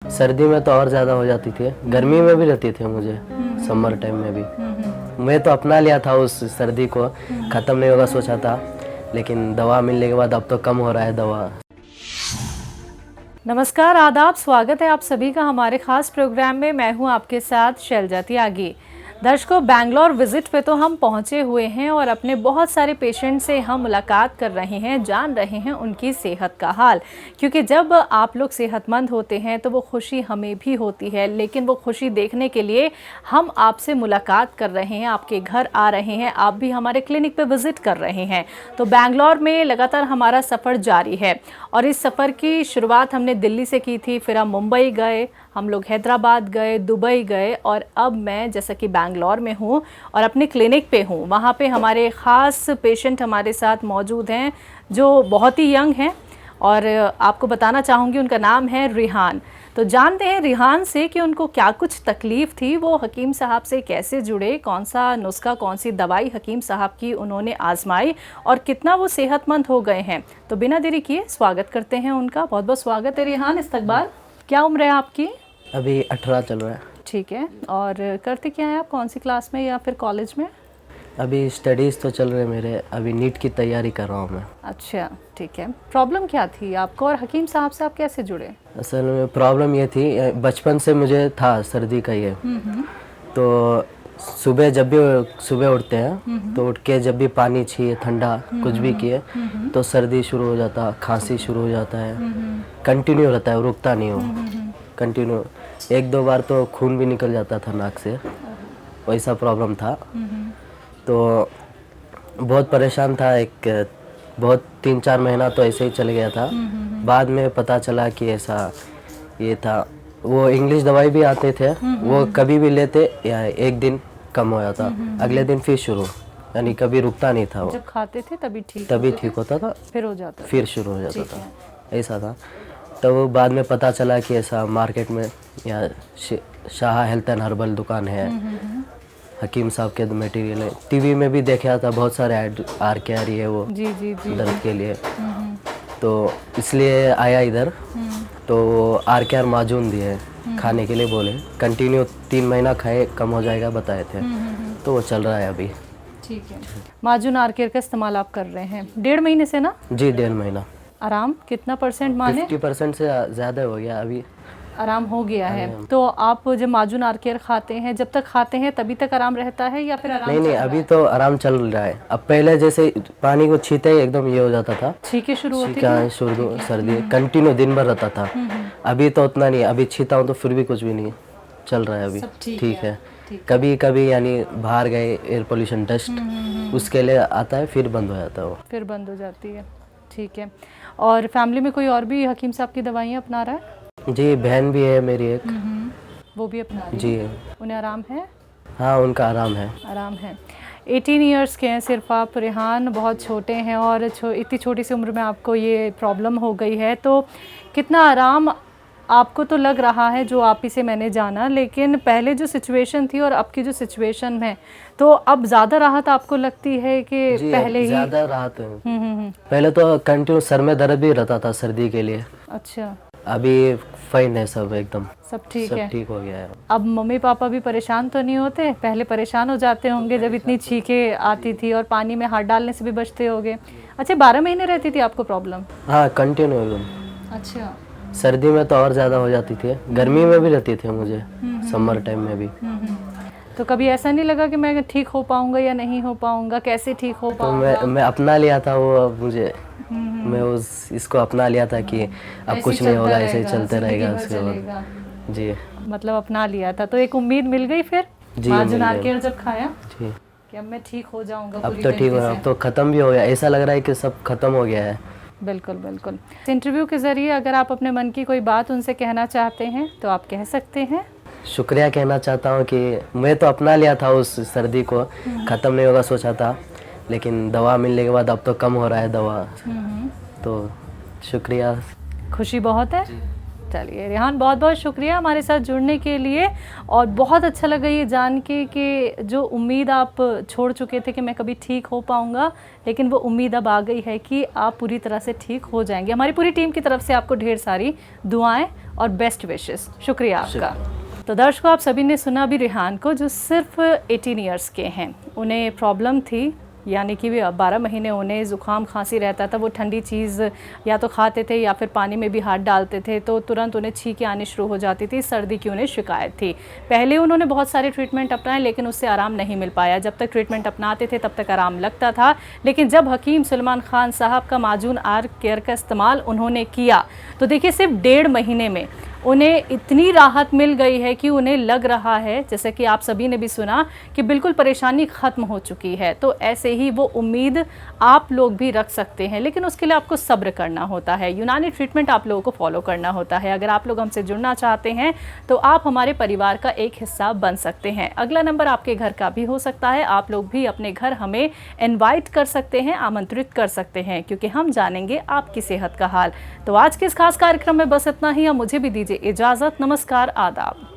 सर्दी में तो और ज़्यादा हो जाती थी, गर्मी में भी रहती थी मुझे, समर टाइम में भी। मैं तो अपना लिया था उस सर्दी को, ख़त्म नहीं होगा सोचा था, लेकिन दवा मिलने के बाद अब तो कम हो रहा है दवा। नमस्कार, आदाब, स्वागत है आप सभी का हमारे खास प्रोग्राम में। मैं हूं आपके साथ शैलजा त्यागी। दर्शकों, बैंगलोर विजिट पे तो हम पहुंचे हुए हैं और अपने बहुत सारे पेशेंट से हम मुलाकात कर रहे हैं, जान रहे हैं उनकी सेहत का हाल, क्योंकि जब आप लोग सेहतमंद होते हैं तो वो खुशी हमें भी होती है। लेकिन वो खुशी देखने के लिए हम आपसे मुलाकात कर रहे हैं, आपके घर आ रहे हैं, आप भी हमारे क्लिनिक पे विजिट कर रहे हैं। तो बैंगलोर में लगातार हमारा सफ़र जारी है और इस सफ़र की शुरुआत हमने दिल्ली से की थी, फिर हम मुंबई गए, हम लोग हैदराबाद गए, दुबई गए और अब मैं जैसा कि बैंगलोर में हूँ और अपने क्लिनिक पे हूँ। वहाँ पे हमारे ख़ास पेशेंट हमारे साथ मौजूद हैं जो बहुत ही यंग हैं और आपको बताना चाहूँगी उनका नाम है रिहान। तो जानते हैं रिहान से कि उनको क्या कुछ तकलीफ़ थी, वो हकीम साहब से कैसे जुड़े, कौन सा नुस्खा, कौन सी दवाई हकीम साहब की उन्होंने आजमाई और कितना वो सेहतमंद हो गए हैं। तो बिना देरी किए स्वागत करते हैं उनका। बहुत बहुत स्वागत है रिहान इस्तकबाल। क्या उम्र है आपकी? अभी 18 चल रहा है। ठीक है। और करते क्या है आप, कौन सी क्लास में या फिर कॉलेज में? अभी स्टडीज़ तो चल रहे मेरे, अभी नीट की तैयारी कर रहा हूँ मैं। अच्छा, ठीक है। प्रॉब्लम क्या थी आपको और हकीम साहब से आप कैसे जुड़े? असल में प्रॉब्लम ये थी, बचपन से मुझे था सर्दी का ये। तो सुबह जब भी सुबह उठते हैं तो उठ के जब भी पानी छिए, ठंडा कुछ भी किए तो सर्दी शुरू हो जाता, खांसी शुरू हो जाता है, कंटिन्यू रहता है, रुकता नहीं हो, कंटिन्यू। एक दो बार तो खून भी निकल जाता था नाक से, वैसा प्रॉब्लम था। तो बहुत परेशान था, एक बहुत 3-4 महीना तो ऐसे ही चले गया था। बाद में पता चला कि ऐसा ये था। वो इंग्लिश दवाई भी आते थे, वो कभी भी लेते या एक दिन कम हो जाता, अगले दिन फिर शुरू, यानी कभी रुकता नहीं था वो। जब खाते थे तभी ठीक होता था, फिर हो जाता फिर शुरू हो जाता था, ऐसा था। तो बाद में पता चला कि ऐसा मार्केट में या शाह हेल्थ एंड हर्बल दुकान है, हकीम साहब के मटेरियल है। टीवी में भी देखा था, बहुत सारे ऐड आर के आ रही है वो जी जी जी दर्द के लिए। तो इसलिए आया इधर। तो आर के आर माजून दिए खाने के लिए, बोले कंटिन्यू 3 महीना खाए कम हो जाएगा बताए थे। तो वो चल रहा है अभी। ठीक है। माजून आर-केयर का इस्तेमाल आप कर रहे हैं 1.5 महीने से ना? जी, 1.5 महीना। आराम कितना परसेंट माने? 50% से ज़्यादा हो गया अभी। आराम हो गया है। तो आप जब माजून आर-केयर खाते हैं, जब तक खाते हैं तभी तक आराम रहता है या फिर आराम? नहीं, अभी तो आराम चल रहा है। अब पहले जैसे पानी को छीते ही एकदम ये हो जाता था, छींके शुरू होती शुरू सर्दी कंटिन्यू दिन भर रहता था। अभी तो उतना नहीं, अभी छीता हूँ तो फिर भी कुछ भी नहीं, चल रहा है अभी, ठीक है। कभी कभी यानी बाहर गए, एयर पोल्यूशन, डस्ट, उसके लिए आता है, फिर बंद हो जाता है वो, फिर बंद हो जाती है। ठीक है। और फैमिली में कोई और भी हकीम साहब की दवाइयाँ अपना रहा है? जी, बहन भी है मेरी एक, वो भी अपना रही जी। है? उन्हें आराम है? हाँ, उनका आराम है। आराम है। 18 इयर्स के हैं सिर्फ आप रिहान, बहुत छोटे हैं और इतनी छोटी सी उम्र में आपको ये प्रॉब्लम हो गई है। तो कितना आराम आपको तो लग रहा है जो आप ही से मैंने जाना, लेकिन पहले जो सिचुएशन थी और अब की जो सिचुएशन है, तो अब ज़्यादा राहत आपको लगती है कि जी, पहले ही? ज़्यादा राहत है। पहले तो कंटिन्यू सर में दर्द भी रहता था सर्दी के लिए। अच्छा। अभी फाइन है सब, एकदम सब ठीक सब है? ठीक हो गया है। अब मम्मी पापा भी परेशान तो नहीं होते? पहले परेशान हो जाते होंगे जब इतनी छींकें आती थी और पानी में हाथ डालने से भी बचते होंगे। अच्छा, 12 महीने रहती थी आपको प्रॉब्लम? हाँ, कंटिन्यू एकदम। अच्छा। सर्दी में तो और ज़्यादा हो जाती थी, गर्मी में भी रहती थी मुझे, समर टाइम में भी। तो कभी ऐसा नहीं लगा कि मैं ठीक हो पाऊंगा या नहीं हो पाऊंगा, कैसे ठीक हो तो पाऊंगा? मैं अपना लिया था वो, अब मुझे मैं इसको अपना लिया था कि अब कुछ नहीं होगा, ऐसे ही चलते रहेगा उसके बाद। जी, मतलब अपना लिया था, तो एक उम्मीद मिल गई फिर जी, माजून आर-केयर जब खाया जी। कि अब मैं ठीक हो जाऊंगा अब पूरी तो ठीक तरीके हो, से। अब तो ख़त्म भी हो गया, ऐसा लग रहा है कि सब ख़त्म हो गया है। बिल्कुल बिल्कुल। इंटरव्यू के ज़रिए अगर आप अपने मन की कोई बात उनसे कहना चाहते हैं तो आप कह सकते हैं। शुक्रिया कहना चाहता हूँ कि मैं तो अपना लिया था उस सर्दी को, ख़त्म नहीं होगा सोचा था, लेकिन दवा मिलने के बाद अब तो कम हो रहा है दवा। तो शुक्रिया। खुशी बहुत है? चलिए रेहान, बहुत बहुत शुक्रिया हमारे साथ जुड़ने के लिए, और बहुत अच्छा लगा ये जान के कि जो उम्मीद आप छोड़ चुके थे कि मैं कभी ठीक हो पाऊँगा, लेकिन वो उम्मीद अब आ गई है कि आप पूरी तरह से ठीक हो जाएंगे। हमारी पूरी टीम की तरफ से आपको ढेर सारी दुआएं और बेस्ट विशेस। शुक्रिया आपका। तो दर्शकों, आप सभी ने सुना अभी रेहान को, जो सिर्फ 18 ईयर्स के हैं। उन्हें प्रॉब्लम थी, यानी कि 12 महीने उन्हें ज़ुकाम खांसी रहता था। वो ठंडी चीज़ या तो खाते थे या फिर पानी में भी हाथ डालते थे तो तुरंत उन्हें छींकें आनी शुरू हो जाती थी। सर्दी की उन्हें शिकायत थी। पहले उन्होंने बहुत सारे ट्रीटमेंट अपनाए, लेकिन उससे आराम नहीं मिल पाया। जब तक ट्रीटमेंट अपनाते थे तब तक आराम लगता था, लेकिन जब हकीम सलमान खान साहब का माजून आर केयर का इस्तेमाल उन्होंने किया तो देखिए सिर्फ 1.5 महीने में उन्हें इतनी राहत मिल गई है कि उन्हें लग रहा है, जैसे कि आप सभी ने भी सुना, कि बिल्कुल परेशानी ख़त्म हो चुकी है। तो ऐसे ही वो उम्मीद आप लोग भी रख सकते हैं, लेकिन उसके लिए आपको सब्र करना होता है। यूनानी ट्रीटमेंट आप लोगों को फॉलो करना होता है। अगर आप लोग हमसे जुड़ना चाहते हैं तो आप हमारे परिवार का एक हिस्सा बन सकते हैं। अगला नंबर आपके घर का भी हो सकता है। आप लोग भी अपने घर हमें इन्वाइट कर सकते हैं, आमंत्रित कर सकते हैं, क्योंकि हम जानेंगे आपकी सेहत का हाल। तो आज के इस खास कार्यक्रम में बस इतना ही। अब मुझे भी दीजिए इजाज़त। नमस्कार, आदाब।